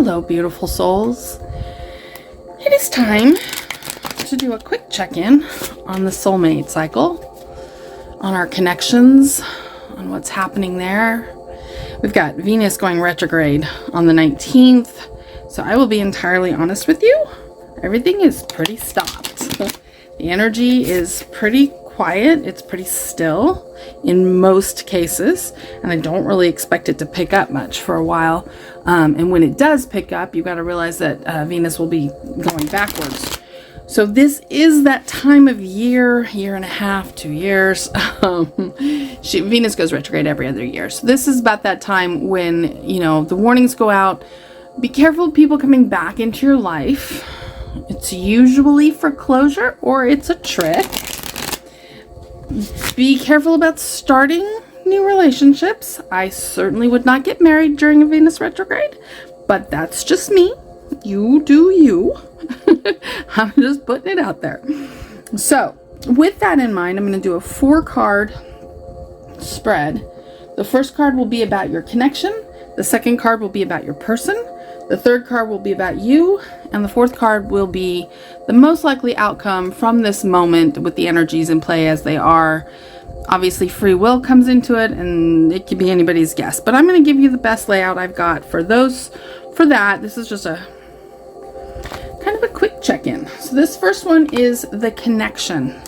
Hello, beautiful souls. It is time to do a quick check-in on the soulmate cycle, on our connections, on what's happening there. We've got Venus going retrograde on the 19th, so I will be entirely honest with you. Everything is pretty stopped. The energy is pretty quiet. It's pretty still in most cases, and I don't really expect it to pick up much for a while. And when it does pick up, you've got to realize that Venus will be going backwards. So this is that time of year and a half, 2 years. Venus goes retrograde every other year. So this is about that time when, the warnings go out. Be careful of people coming back into your life. It's usually for closure or it's a trick. Be careful about starting new relationships. I certainly would not get married during a Venus retrograde, but that's just me. You do you. I'm just putting it out there. So with that in mind, I'm going to do a 4-card spread. The first card will be about your connection. The second card will be about your person. The third card will be about you. And the fourth card will be the most likely outcome from this moment with the energies in play as they are. Obviously, free will comes into it, and it could be anybody's guess. But I'm going to give you the best layout I've got for that. This is just a kind of a quick check-in. So this first one is the connection.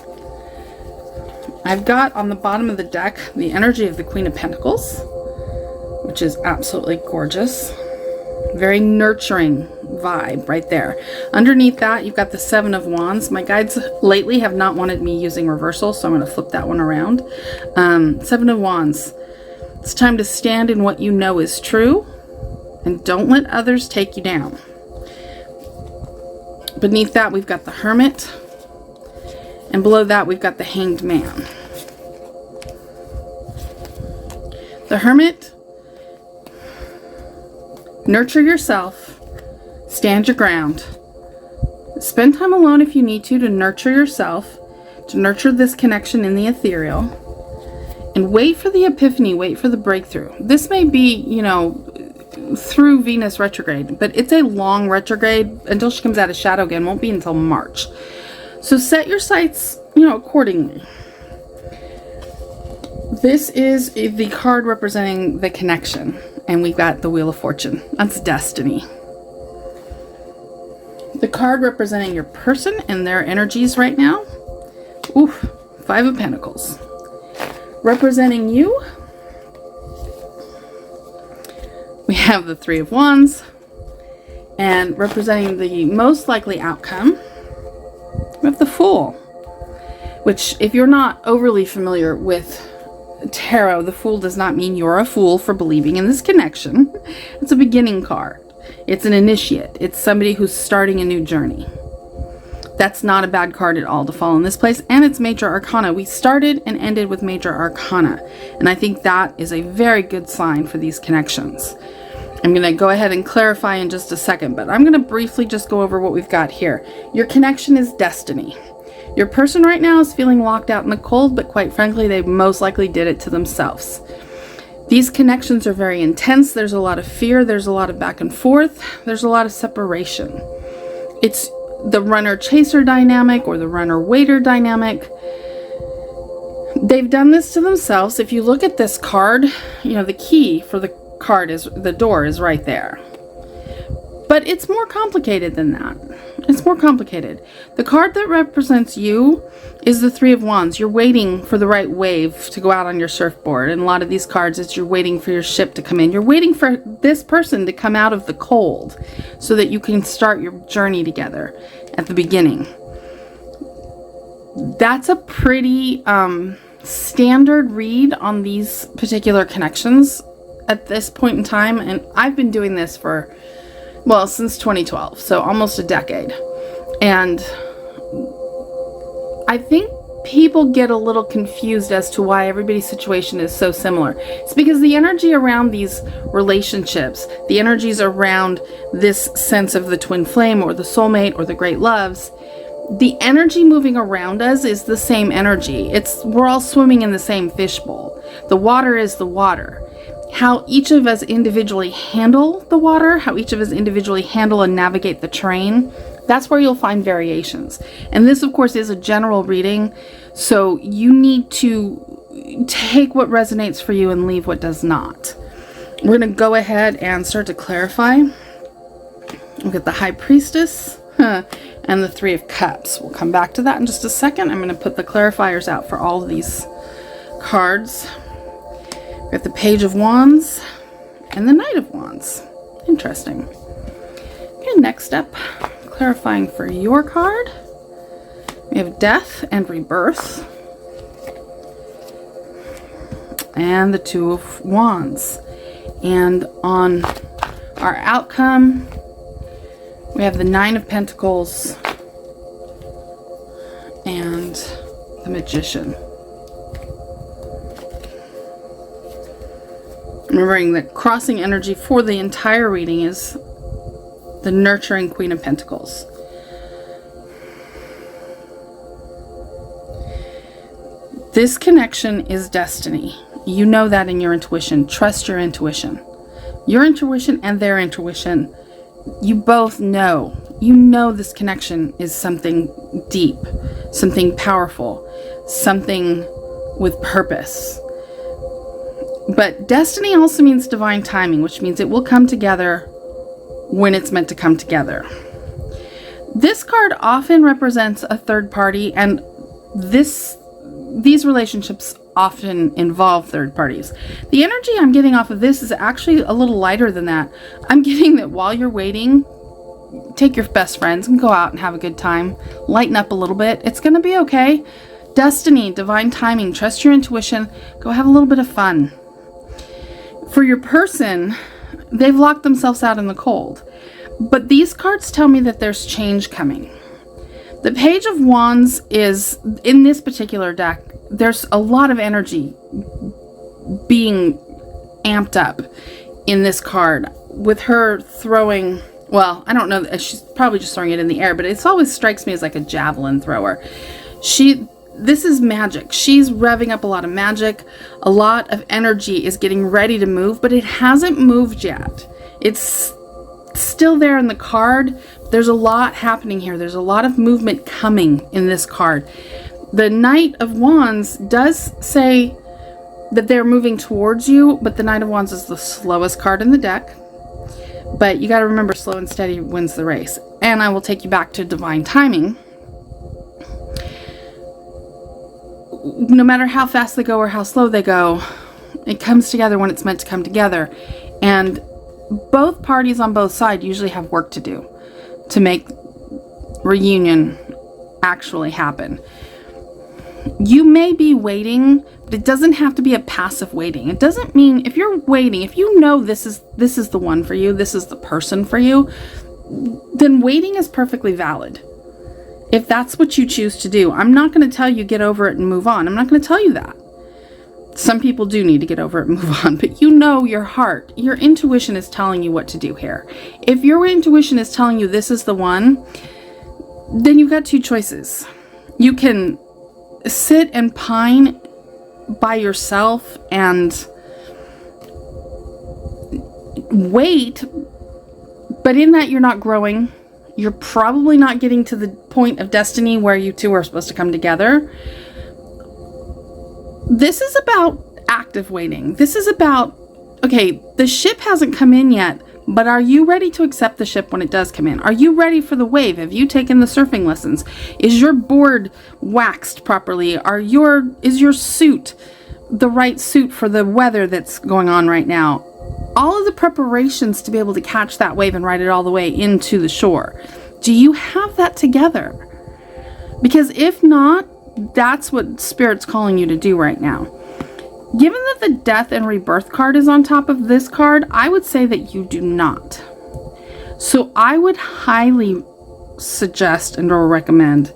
I've got on the bottom of the deck the energy of the Queen of Pentacles, which is absolutely gorgeous. Very nurturing vibe right there. Underneath that, you've got the 7 of Wands. My guides lately have not wanted me using reversal, so I'm going to flip that one around. 7 of Wands. It's time to stand in what you know is true, and don't let others take you down. Beneath that, we've got the Hermit, and below that, we've got the Hanged Man. The Hermit. Nurture yourself, stand your ground, spend time alone if you need to nurture yourself, to nurture this connection in the ethereal, and wait for the epiphany, wait for the breakthrough. This may be, through Venus retrograde, but it's a long retrograde until she comes out of shadow again. Won't be until March. So set your sights, accordingly. This is the card representing the connection. And we've got the Wheel of Fortune. That's destiny. The card representing your person and their energies right now. Oof, 5 of Pentacles. Representing you, we have the 3 of Wands. And representing the most likely outcome, we have the Fool. Which, if you're not overly familiar with tarot, the Fool does not mean you're a fool for believing in this connection. It's a beginning card. It's an initiate. It's somebody who's starting a new journey. That's not a bad card at all to fall in this place. And it's Major Arcana. We started and ended with Major Arcana. And I think that is a very good sign for these connections. I'm going to go ahead and clarify in just a second, but I'm going to briefly just go over what we've got here. Your connection is destiny. Your person right now is feeling locked out in the cold, but quite frankly, they most likely did it to themselves. These connections are very intense. There's a lot of fear. There's a lot of back and forth. There's a lot of separation. It's the runner-chaser dynamic or the runner-waiter dynamic. They've done this to themselves. If you look at this card, the key for the card is the door is right there. But it's more complicated than that. It's more complicated. The card that represents you is the 3 of Wands. You're waiting for the right wave to go out on your surfboard. And a lot of these cards, it's you're waiting for your ship to come in. You're waiting for this person to come out of the cold so that you can start your journey together at the beginning. That's a pretty standard read on these particular connections at this point in time. And I've been doing this for, since 2012, so almost a decade. And I think people get a little confused as to why everybody's situation is so similar. It's because the energy around these relationships, the energies around this sense of the twin flame or the soulmate or the great loves, the energy moving around us is the same energy. We're all swimming in the same fishbowl. The water is the water. how each of us individually handle the water, how each of us individually handle and navigate the terrain, that's where you'll find variations. And this, of course, is a general reading, so you need to take what resonates for you and leave what does not. We're going to go ahead and start to clarify. We've got the High Priestess and the Three of Cups. We'll come back to that in just a second. I'm going to put the clarifiers out for all of these cards. We've got the Page of Wands and the Knight of Wands. Interesting. Okay, next up, clarifying for your card, we have Death and Rebirth and the Two of Wands. And on our outcome, we have the Nine of Pentacles and the Magician. Remembering that crossing energy for the entire reading is the nurturing Queen of Pentacles. This connection is destiny. You know that in your intuition. Trust your intuition. Your intuition and their intuition, you both know. You know this connection is something deep, something powerful, something with purpose. But destiny also means divine timing, which means it will come together when it's meant to come together. This card often represents a third party, and these relationships often involve third parties. The energy I'm getting off of this is actually a little lighter than that. I'm getting that while you're waiting, take your best friends and go out and have a good time. Lighten up a little bit. It's going to be okay. Destiny, divine timing, trust your intuition. Go have a little bit of fun. For your person, they've locked themselves out in the cold. But these cards tell me that there's change coming. The Page of Wands is, in this particular deck, there's a lot of energy being amped up in this card. With her throwing, well, I don't know, she's probably just throwing it in the air, but it always strikes me as like a javelin thrower. This is magic. She's revving up a lot of magic. A lot of energy is getting ready to move, but it hasn't moved yet. It's still there in the card. There's a lot happening here. There's a lot of movement coming in this card. The Knight of Wands does say that they're moving towards you, but the Knight of Wands is the slowest card in the deck. But you got to remember, slow and steady wins the race. And I will take you back to divine timing. No matter how fast they go or how slow they go, it comes together when it's meant to come together. And both parties on both sides usually have work to do to make reunion actually happen. You may be waiting, but it doesn't have to be a passive waiting. It doesn't mean, if you're waiting, if you know this is the one for you, this is the person for you, then waiting is perfectly valid. If that's what you choose to do. I'm not going to tell you get over it and move on. I'm not going to tell you that. Some people do need to get over it and move on, but you know your heart, your intuition is telling you what to do here. If your intuition is telling you this is the one, then you've got two choices. You can sit and pine by yourself and wait, but in that you're not growing. You're probably not getting to the point of destiny where you two are supposed to come together. This is about active waiting. This is about, okay, the ship hasn't come in yet, but are you ready to accept the ship when it does come in? Are you ready for the wave? Have you taken the surfing lessons? Is your board waxed properly? Is your suit the right suit for the weather that's going on right now? All of the preparations to be able to catch that wave and ride it all the way into the shore. Do you have that together? Because if not, that's what Spirit's calling you to do right now. Given that the Death and Rebirth card is on top of this card, I would say that you do not. So I would highly suggest and or recommend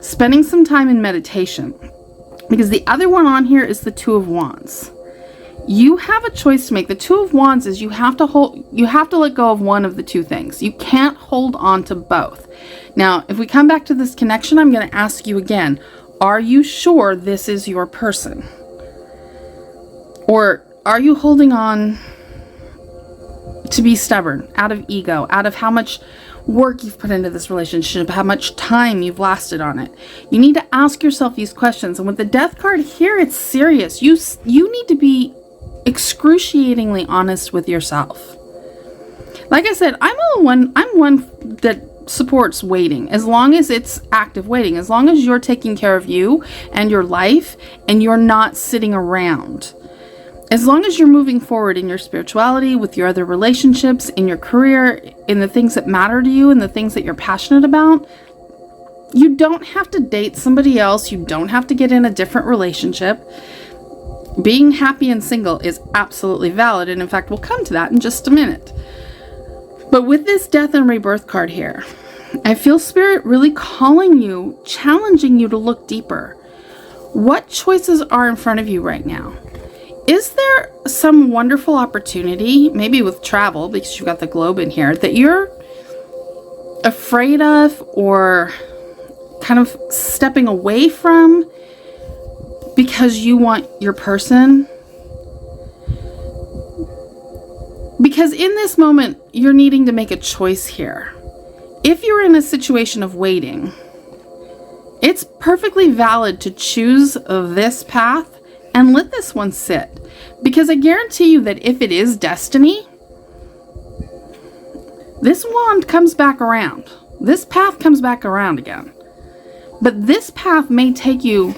spending some time in meditation. Because the other one on here is the Two of Wands. You have a choice to make. The Two of Wands is you have to let go of one of the two things. You can't hold on to both. Now, if we come back to this connection, I'm going to ask you again, are you sure this is your person? Or Are you holding on to be stubborn out of ego, out of how much work you've put into this relationship, how much time you've lasted on it? You need to ask yourself these questions. And with the Death card here, it's serious. You need to be excruciatingly honest with yourself. Like I said, I'm one that supports waiting, as long as it's active waiting, as long as you're taking care of you and your life and you're not sitting around. As long as you're moving forward in your spirituality, with your other relationships, in your career, in the things that matter to you and the things that you're passionate about, you don't have to date somebody else. You don't have to get in a different relationship. Being happy and single is absolutely valid. And in fact, we'll come to that in just a minute. But with this Death and Rebirth card here, I feel Spirit really calling you, challenging you to look deeper. What choices are in front of you right now? Is there some wonderful opportunity, maybe with travel, because you've got the globe in here, that you're afraid of or kind of stepping away from because you want your person? Because in this moment, you're needing to make a choice here. If you're in a situation of waiting, it's perfectly valid to choose this path and let this one sit. Because I guarantee you that if it is destiny, this wand comes back around. This path comes back around again. But this path may take you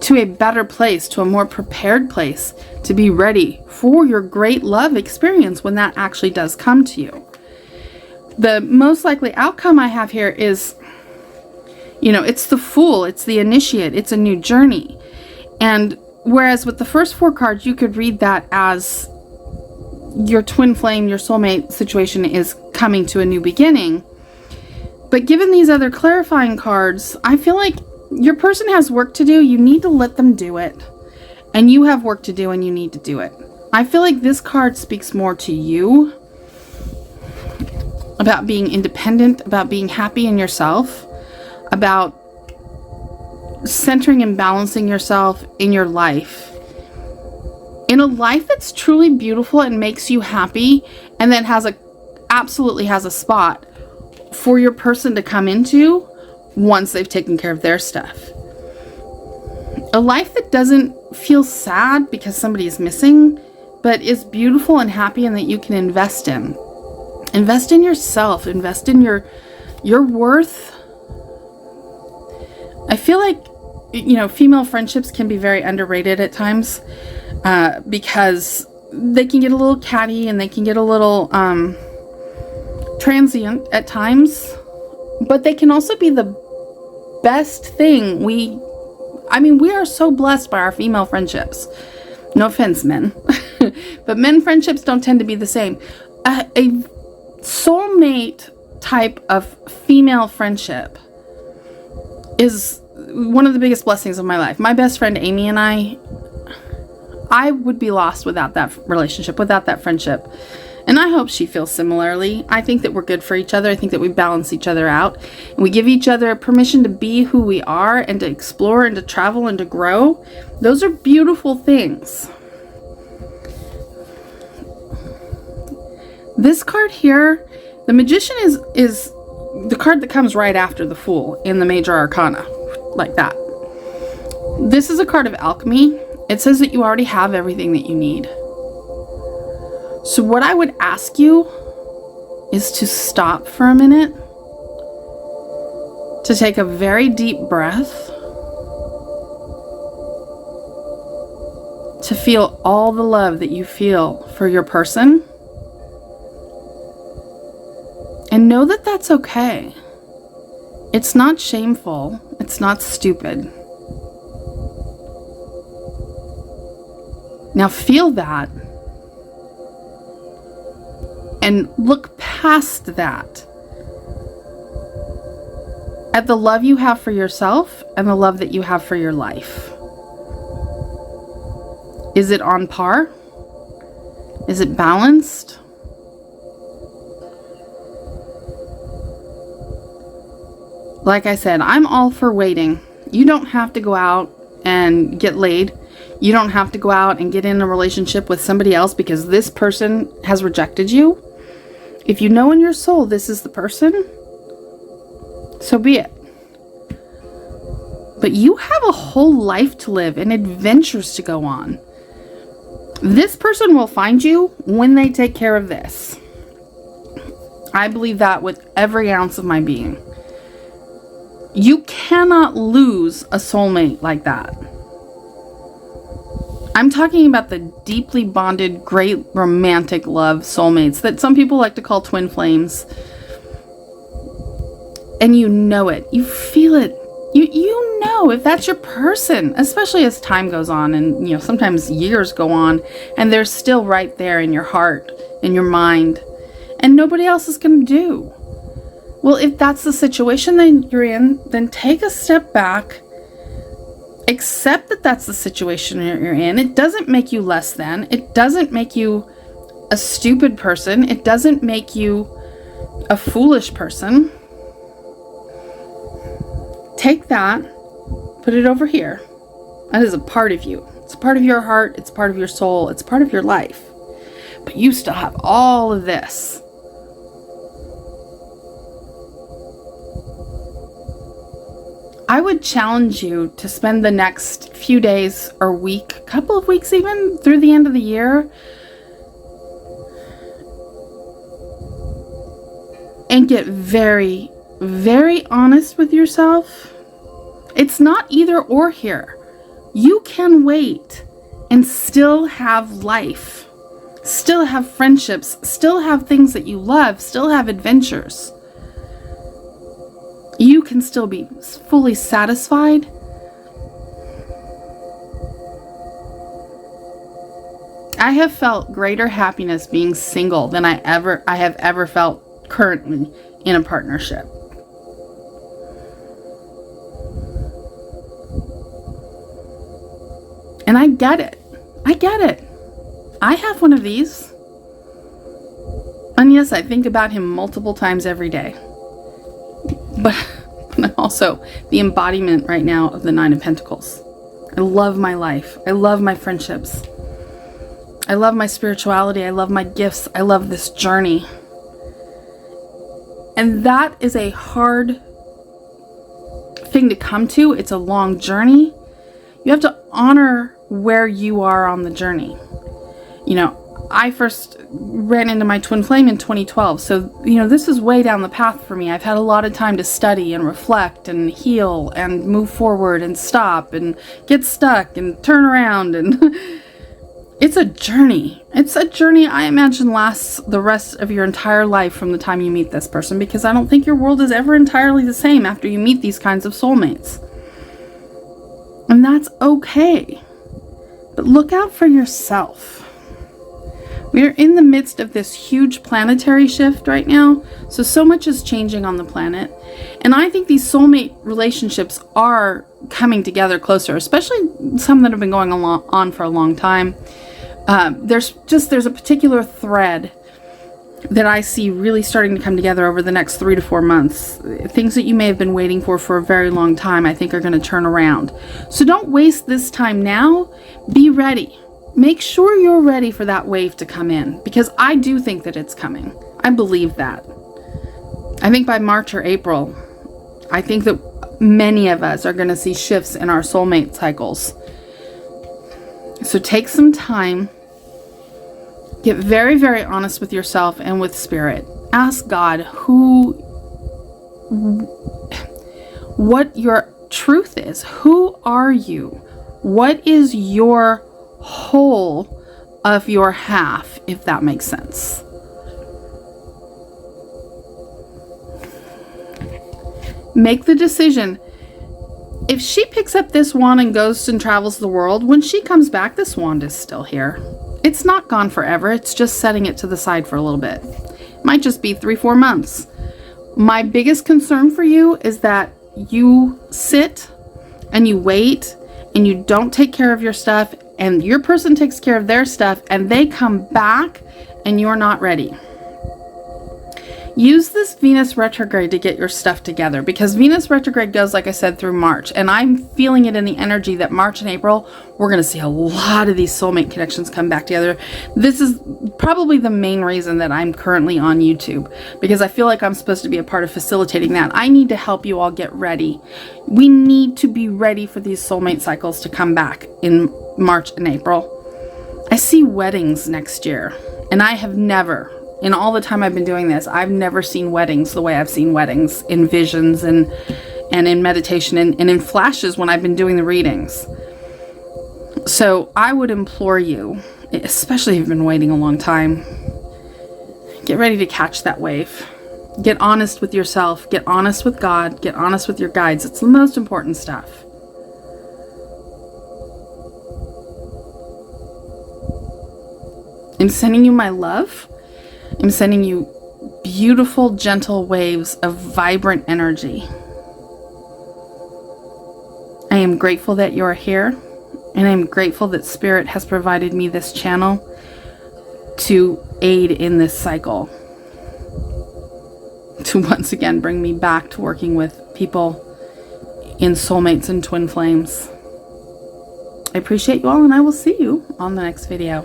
to a better place, to a more prepared place, to be ready for your great love experience when that actually does come to you. The most likely outcome I have here is, it's the Fool, it's the Initiate, it's a new journey. And whereas with the first 4 cards, you could read that as your twin flame, your soulmate situation is coming to a new beginning. But given these other clarifying cards, I feel like your person has work to do. You need to let them do it. And you have work to do and you need to do it. I feel like this card speaks more to you about being independent, about being happy in yourself, about centering and balancing yourself in your life. In a life that's truly beautiful and makes you happy, and that absolutely has a spot for your person to come into once they've taken care of their stuff. A life that doesn't feel sad because somebody is missing, but is beautiful and happy and that you can invest in. Invest in yourself. Invest in your worth. I feel like, female friendships can be very underrated at times because they can get a little catty and they can get a little transient at times, but they can also be the best thing. We are so blessed by our female friendships. No offense, men. But men friendships don't tend to be the same. A soulmate type of female friendship is one of the biggest blessings of my life. My best friend Amy and I would be lost without that relationship, without that friendship. And I hope she feels similarly. I think that we're good for each other. I think that we balance each other out. And we give each other permission to be who we are and to explore and to travel and to grow. Those are beautiful things. This card here, the Magician is the card that comes right after the Fool in the Major Arcana. Like that. This is a card of alchemy. It says that you already have everything that you need. So what I would ask you is to stop for a minute, to take a very deep breath, to feel all the love that you feel for your person, and know that that's okay. It's not shameful. It's not stupid. Now feel that. And look past that at the love you have for yourself and the love that you have for your life. Is it on par? Is it balanced? Like I said, I'm all for waiting. You don't have to go out and get laid. You don't have to go out and get in a relationship with somebody else because this person has rejected you. If you know in your soul this is the person, so be it. But you have a whole life to live and adventures to go on. This person will find you when they take care of this. I believe that with every ounce of my being. You cannot lose a soulmate like that. I'm talking about the deeply bonded, great romantic love soulmates that some people like to call twin flames. And you know it. You feel it. You know if that's your person, especially as time goes on and, sometimes years go on and they're still right there in your heart, in your mind, and nobody else is going to do. Well, if that's the situation that you're in, then take a step back. Accept that that's the situation you're in. It doesn't make you less than. It doesn't make you a stupid person. It doesn't make you a foolish person. Take that, put it over here. That is a part of you. It's a part of your heart. It's part of your soul. It's part of your life. But you still have all of this. I would challenge you to spend the next few days or week, couple of weeks even, through the end of the year, and get very, very honest with yourself. It's not either or here. You can wait and still have life, still have friendships, still have things that you love, still have adventures. You can still be fully satisfied. I have felt greater happiness being single than I have ever felt currently in a partnership. And I get it. I get it. I have one of these. And yes, I think about him multiple times every day. But I'm also the embodiment right now of the Nine of Pentacles. I love my life. I love my friendships. I love my spirituality. I love my gifts. I love this journey. And that is a hard thing to come to. It's a long journey. You have to honor where you are on the journey. I first ran into my twin flame in 2012. So, this is way down the path for me. I've had a lot of time to study and reflect and heal and move forward and stop and get stuck and turn around. And it's a journey. It's a journey I imagine lasts the rest of your entire life from the time you meet this person, because I don't think your world is ever entirely the same after you meet these kinds of soulmates. And that's okay. But look out for yourself. We are in the midst of this huge planetary shift right now. So much is changing on the planet. And I think these soulmate relationships are coming together closer, especially some that have been going on for a long time. There's a particular thread that I see really starting to come together over the next 3 to 4 months. Things that you may have been waiting for a very long time, I think are going to turn around. So don't waste this time now. Be ready. Make sure you're ready for that wave to come in, because I do think that it's coming. I believe that. I think by March or April, I think that many of us are going to see shifts in our soulmate cycles. So take some time. Get very, very honest with yourself and with spirit. Ask God what your truth is. Who are you? What is your whole of your half, if that makes sense? Make the decision. If she picks up this wand and goes and travels the world, when she comes back, this wand is still here. It's not gone forever. It's just setting it to the side for a little bit. It might just be 3-4 months. My biggest concern for you is that you sit and you wait and you don't take care of your stuff, and your person takes care of their stuff, and they come back and you're not ready. use this Venus retrograde to get your stuff together, because Venus retrograde goes, like I said, through March, and I'm feeling it in the energy that March and April, we're going to see a lot of these soulmate connections come back together. This is probably the main reason that I'm currently on YouTube, because I feel like I'm supposed to be a part of facilitating that. I need to help you all get ready. We need to be ready for these soulmate cycles to come back in March and April. I see weddings next year, and I have never, in all the time I've been doing this, I've never seen weddings the way I've seen weddings in visions and in meditation and in flashes when I've been doing the readings. So I would implore you, especially if you've been waiting a long time, get ready to catch that wave. Get honest with yourself. Get honest with God. Get honest with your guides. It's the most important stuff. I'm sending you my love. I'm sending you beautiful, gentle waves of vibrant energy. I am grateful that you're here, and I'm grateful that Spirit has provided me this channel to aid in this cycle, to once again bring me back to working with people in soulmates and twin flames. I appreciate you all, and I will see you on the next video.